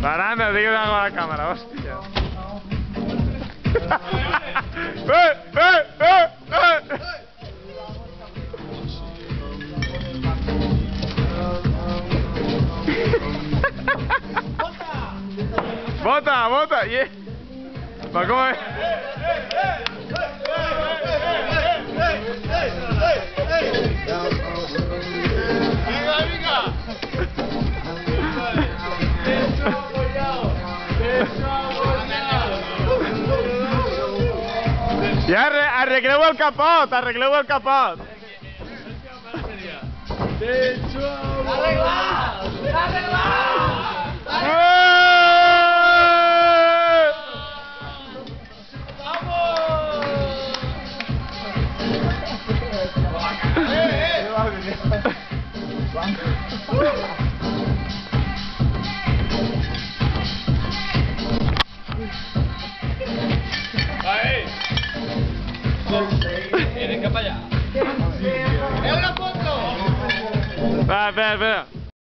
Fernando, di algo a la cámara, hostia. ¡Bota, bota! Yeah. ¿Para cómo es? ¡Venga, venga! Ja, arregleu el capot, arregleu el capot. Arreglat! Arreglat! Vienen que para allá. ¡Es una foto! Va, espera, espera.